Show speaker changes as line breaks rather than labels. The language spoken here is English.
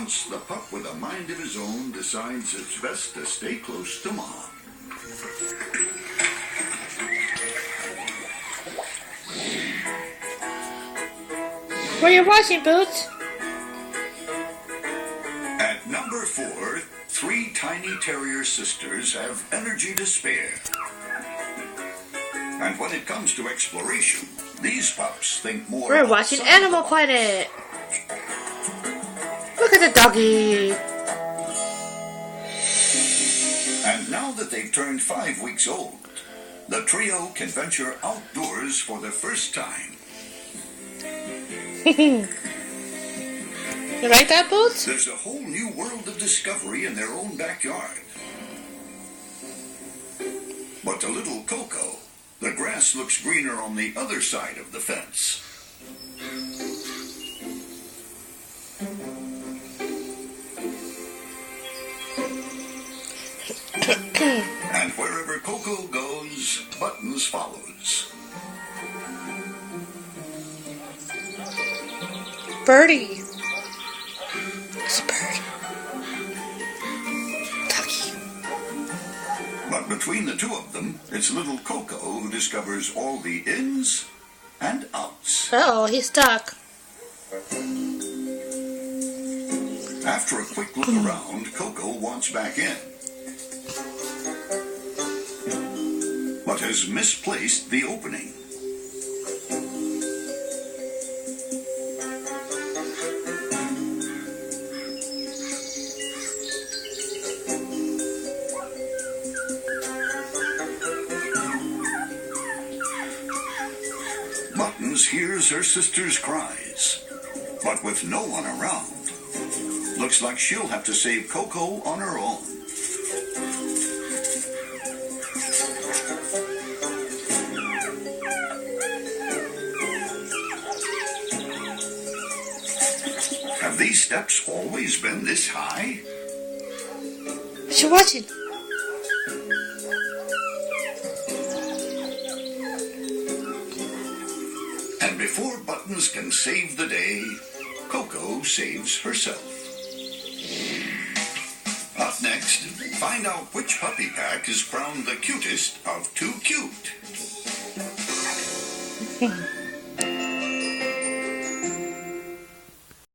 once the pup with a mind of his own decides it's best to stay close to mom.
What are you watching, Boots?
At number 4, 3 tiny terrier sisters have energy to spare. And when it comes to exploration, these pups think more.
We're watching Animal Planet. Look at the doggy.
And now that they've turned 5 weeks old, the trio can venture outdoors for the first time.
You like that, Boots?
There's a whole new world of discovery in their own backyard. But to little Coco, the grass looks greener on the other side of the fence. And wherever Coco goes, Buttons follows.
Birdie. It's a bird. Ducky.
But between the two of them, it's little Coco who discovers all the ins and outs.
Oh, he's stuck.
After a quick look around, Coco wants back in, but has misplaced the opening. Buttons hears her sister's cries, but with no one around, looks like she'll have to save Coco on her own. Have these steps always been this high?
What you watching?
And before Buttons can save the day, Coco saves herself. Up next, find out which puppy pack is crowned the cutest of too cute.